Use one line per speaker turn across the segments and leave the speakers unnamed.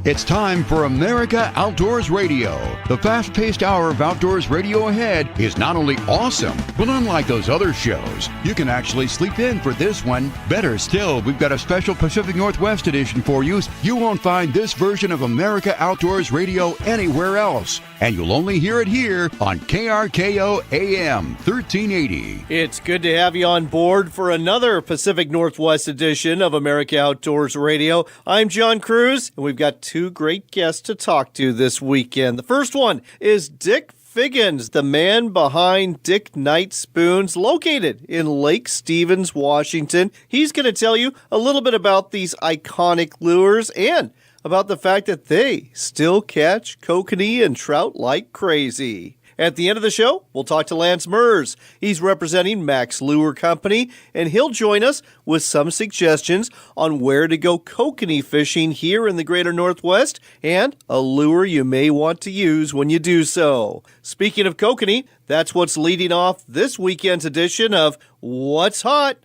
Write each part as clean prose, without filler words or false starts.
It's time for America Outdoors Radio. The fast-paced hour of outdoors radio ahead is not only awesome, but unlike those other shows, you can actually sleep in for this one. Better still, we've got a special Pacific Northwest edition for you. You won't find this version of America Outdoors Radio anywhere else, and you'll only hear it here on KRKO AM 1380.
It's good to have you on board for another Pacific Northwest edition of America Outdoors Radio. I'm John Cruz, and we've got two great guests to talk to this weekend. The first one is Dick Figgins, the man behind Dick Nite Spoons, located in Lake Stevens, Washington. He's going to tell you a little bit about these iconic lures and about the fact that they still catch kokanee and trout like crazy. At the end of the show, we'll talk to Lance Merz. He's representing Mack's Lure Company, and he'll join us with some suggestions on where to go kokanee fishing here in the greater Northwest and a lure you may want to use when you do so. Speaking of kokanee, that's what's leading off this weekend's edition of What's Hot?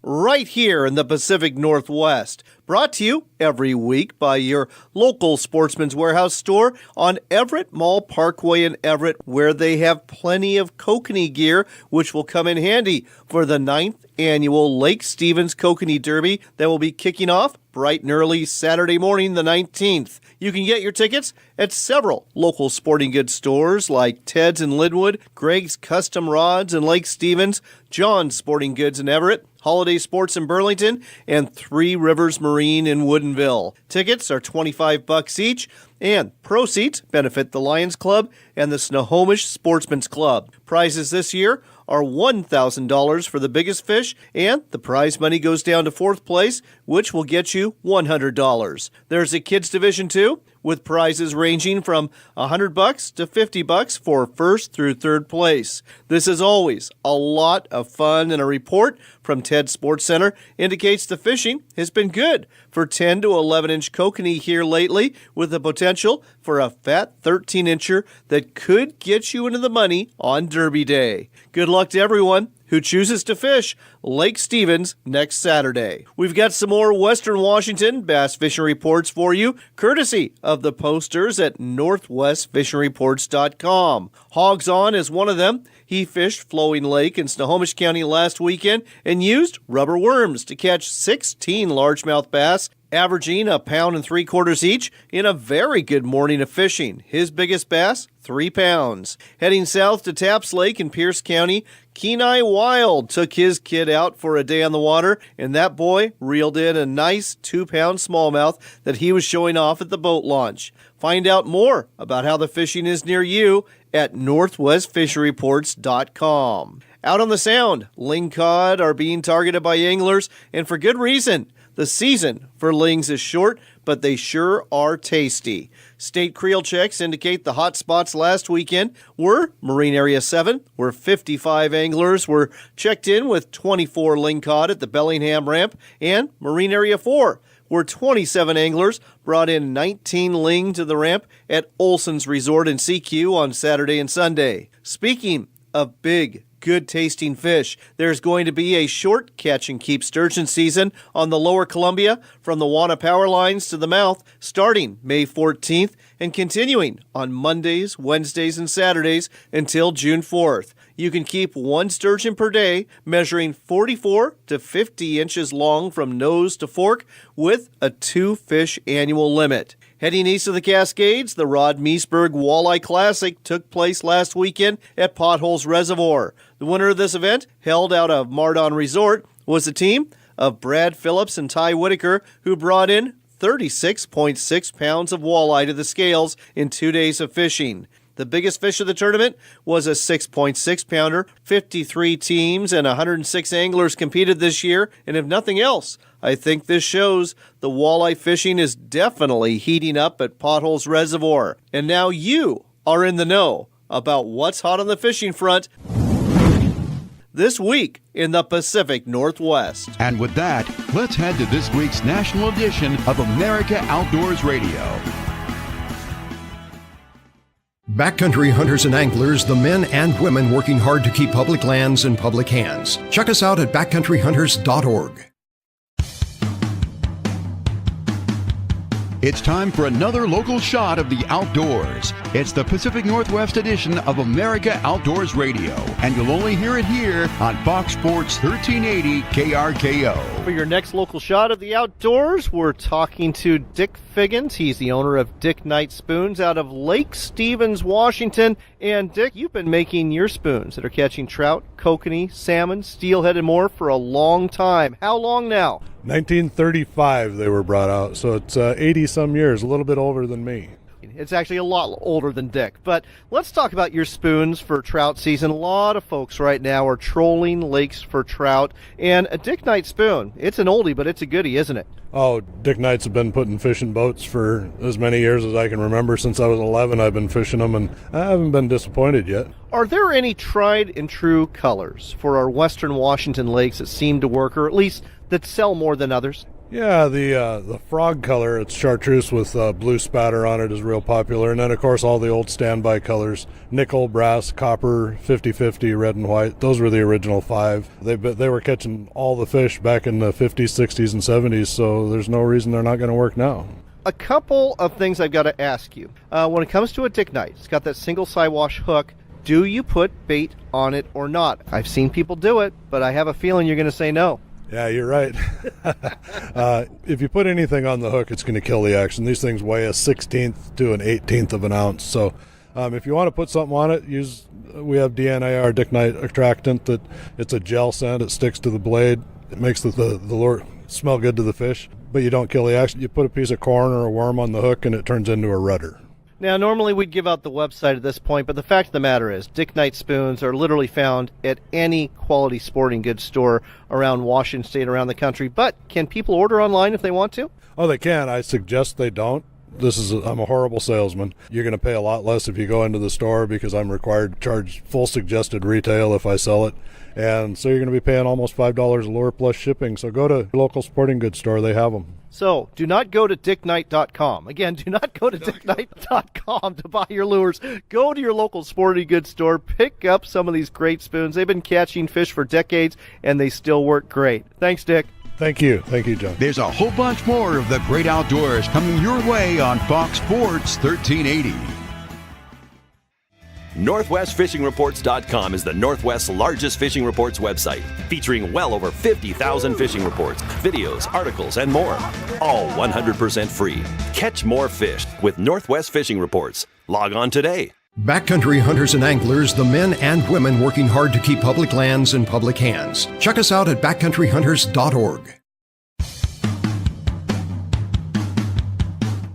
Right here in the Pacific Northwest. Brought to you every week by your local Sportsman's Warehouse store on Everett Mall Parkway in Everett, where they have plenty of kokanee gear, which will come in handy for the 9th annual Lake Stevens Kokanee Derby that will be kicking off bright and early Saturday morning, the 19th. You can get your tickets at several local sporting goods stores like Ted's in Linwood, Greg's Custom Rods in Lake Stevens, John's Sporting Goods in Everett, Holiday Sports in Burlington, and Three Rivers Marine in Woodinville. Tickets are $25 each, and proceeds benefit the Lions Club and the Snohomish Sportsman's Club. Prizes this year are $1,000 for the biggest fish, and the prize money goes down to fourth place, which will get you $100. There's a kids division too, with prizes ranging from $100 to $50 for first through third place. This is always a lot of fun, and a report from Ted Sports Center indicates the fishing has been good for 10 to 11-inch kokanee here lately, with the potential for a fat 13-incher that could get you into the money on Derby Day. Good luck to everyone who chooses to fish Lake Stevens next Saturday. We've got some more Western Washington bass fishing reports for you, courtesy of the posters at northwestfishingreports.com. Hogs On is one of them. He fished Flowing Lake in Snohomish County last weekend and used rubber worms to catch 16 largemouth bass, averaging 1.75 pounds each in a very good morning of fishing. His biggest bass, 3 pounds. Heading south to Taps Lake in Pierce County, Kenai Wild took his kid out for a day on the water, and that boy reeled in a nice 2-pound smallmouth that he was showing off at the boat launch. Find out more about how the fishing is near you at northwestfishingreports.com. Out on the Sound, lingcod are being targeted by anglers, and for good reason. The season for lings is short, but they sure are tasty. State creel checks indicate the hot spots last weekend were Marine Area 7, where 55 anglers were checked in with 24 lingcod at the Bellingham Ramp, and Marine Area 4, where 27 anglers brought in 19 ling to the ramp at Olson's Resort in CQ on Saturday and Sunday. Speaking of big, good-tasting fish, there's going to be a short catch-and-keep sturgeon season on the Lower Columbia from the Wana Power Lines to the mouth starting May 14th and continuing on Mondays, Wednesdays, and Saturdays until June 4th. You can keep one sturgeon per day, measuring 44 to 50 inches long from nose to fork, with a 2-fish annual limit. Heading east of the Cascades, the Rod Meesburg Walleye Classic took place last weekend at Potholes Reservoir. The winner of this event, held out of Mardon Resort, was a team of Brad Phillips and Ty Whitaker, who brought in 36.6 pounds of walleye to the scales in 2 days of fishing. The biggest fish of the tournament was a 6.6-pounder. 53 teams and 106 anglers competed this year, and if nothing else, I think this shows the walleye fishing is definitely heating up at Potholes Reservoir. And now you are in the know about what's hot on the fishing front this week in the Pacific Northwest.
And with that, let's head to this week's national edition of America Outdoors Radio.
Backcountry hunters and anglers, the men and women working hard to keep public lands in public hands. Check us out at backcountryhunters.org.
It's time for another local shot of the outdoors. It's the Pacific Northwest edition of America Outdoors Radio, and you'll only hear it here on Fox Sports 1380 KRKO.
For your next local shot of the outdoors, we're talking to Dick Figgins. He's the owner of Dick Nite Spoons out of Lake Stevens, Washington. And Dick, you've been making your spoons that are catching trout, kokanee, salmon, steelhead, and more for a long time. How long now?
1935 they were brought out, so it's 80-some years, a little bit older than me.
It's actually a lot older than Dick. But let's talk about your spoons for trout season. A lot of folks right now are trolling lakes for trout. And a Dick Nite Spoon, it's an oldie, but it's a goodie, isn't it?
Oh, Dick Nites have been putting fish in boats for as many years as I can remember. Since I was 11, I've been fishing them, and I haven't been disappointed yet.
Are there any tried and true colors for our western Washington lakes that seem to work, or at least that sell more than others?
Yeah, the frog color, it's chartreuse with blue spatter on it, is real popular. And then, of course, all the old standby colors, nickel, brass, copper, 50-50, red and white. Those were the original 5. They were catching all the fish back in the 50s, 60s, and 70s, so there's no reason they're not going to work now.
A couple of things I've got to ask you. When it comes to a Dick Nite, it's got that single side-wash hook. Do you put bait on it or not? I've seen people do it, but I have a feeling you're going to say no.
Yeah, you're right. If you put anything on the hook, it's going to kill the action. These things weigh a 16th to an 18th of an ounce. So if you want to put something on it, we have DNAR, Dick Nite attractant, that it's a gel scent. It sticks to the blade. It makes the lure smell good to the fish, but you don't kill the action. You put a piece of corn or a worm on the hook, and it turns into a rudder.
Now, normally we'd give out the website at this point, but the fact of the matter is Dick Nite Spoons are literally found at any quality sporting goods store around Washington State, around the country. But can people order online if they want to?
Oh, they can. I suggest they don't. I'm a horrible salesman. You're going to pay a lot less if you go into the store because I'm required to charge full suggested retail if I sell it. And so you're going to be paying almost $5 a lure plus shipping. So go to your local sporting goods store. They have them.
So do not go to dicknite.com. Again, do not go to dicknite.com to buy your lures. Go to your local sporting goods store. Pick up some of these great spoons. They've been catching fish for decades, and they still work great. Thanks, Dick.
Thank you. Thank you, John.
There's a whole bunch more of the great outdoors coming your way on Fox Sports 1380.
NorthwestFishingReports.com is the Northwest's largest fishing reports website, featuring well over 50,000 fishing reports, videos, articles, and more. All 100% free. Catch more fish with Northwest Fishing Reports. Log on today.
Backcountry hunters and anglers, the men and women working hard to keep public lands in public hands. Check us out at backcountryhunters.org.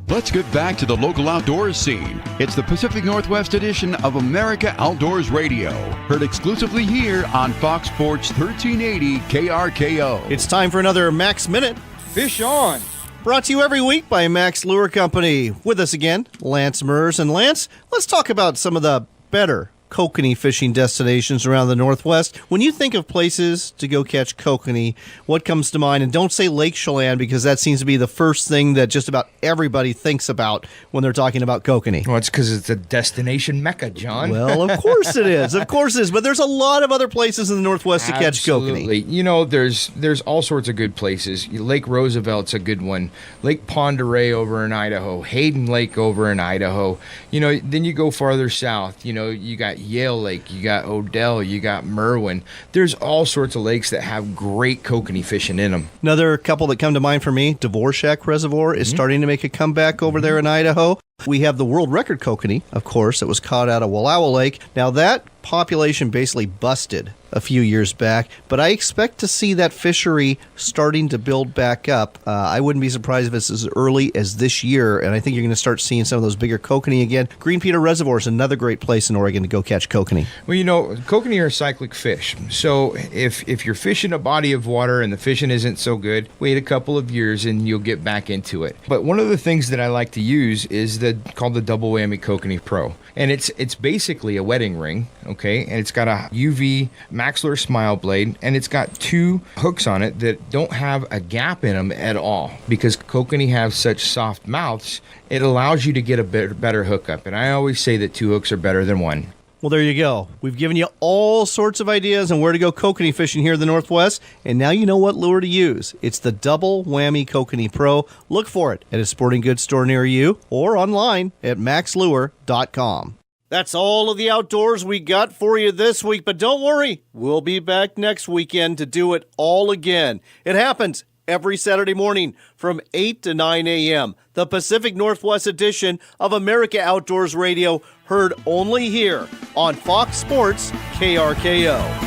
Let's get back to the local outdoors scene. It's the Pacific Northwest edition of America Outdoors Radio, heard exclusively here on Fox Sports 1380 KRKO.
It's time for another Mack's Minute.
Fish on.
Brought to you every week by Mack's Lure Company. With us again, Lance Merz. And Lance, let's talk about some of the better kokanee fishing destinations around the Northwest. When you think of places to go catch kokanee, what comes to mind? And don't say Lake Chelan, because that seems to be the first thing that just about everybody thinks about when they're talking about kokanee.
Well, it's because it's a destination mecca, John.
Well, of course it is. Of course it is. But there's a lot of other places in the Northwest to catch kokanee.
Absolutely. You know, there's all sorts of good places. Lake Roosevelt's a good one. Lake Pend Oreille over in Idaho. Hayden Lake over in Idaho. You know, then you go farther south. You know, you got Yale Lake, you got Odell, you got Merwin. There's all sorts of lakes that have great kokanee fishing in them.
Another couple that come to mind for me, Dvorak Reservoir is starting to make a comeback over there in Idaho. We have the world record kokanee, of course, that was caught out of Wallowa Lake. Now that population basically busted a few years back, but I expect to see that fishery starting to build back up. I wouldn't be surprised if it's as early as this year, and I think you're going to start seeing some of those bigger kokanee again. Green Peter Reservoir is another great place in Oregon to go catch kokanee.
Well, you know, kokanee are cyclic fish. So if you're fishing a body of water and the fishing isn't so good, wait a couple of years and you'll get back into it. But one of the things that I like to use is called the Double Whammy Kokanee Pro. And it's basically a wedding ring, okay? And it's got a UV maxillary smile blade, and it's got 2 hooks on it that don't have a gap in them at all. Because kokanee have such soft mouths, it allows you to get a better hookup. And I always say that 2 hooks are better than 1.
Well, there you go. We've given you all sorts of ideas on where to go kokanee fishing here in the Northwest, and now you know what lure to use. It's the Double Whammy Kokanee Pro. Look for it at a sporting goods store near you or online at maxlure.com. That's all of the outdoors we got for you this week, but don't worry, we'll be back next weekend to do it all again. It happens every Saturday morning from 8 to 9 a.m. The Pacific Northwest edition of America Outdoors Radio, heard only here on Fox Sports KRKO.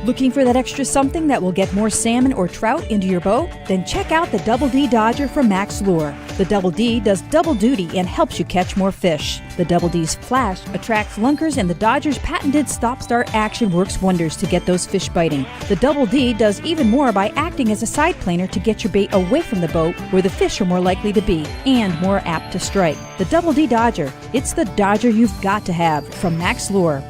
Looking for that extra something that will get more salmon or trout into your boat? Then check out the Double D Dodger from Mack's Lure. The Double D does double duty and helps you catch more fish. The Double D's flash attracts lunkers, and the Dodger's patented stop-start action works wonders to get those fish biting. The Double D does even more by acting as a side planer to get your bait away from the boat where the fish are more likely to be and more apt to strike. The Double D Dodger. It's the Dodger you've got to have from Mack's Lure.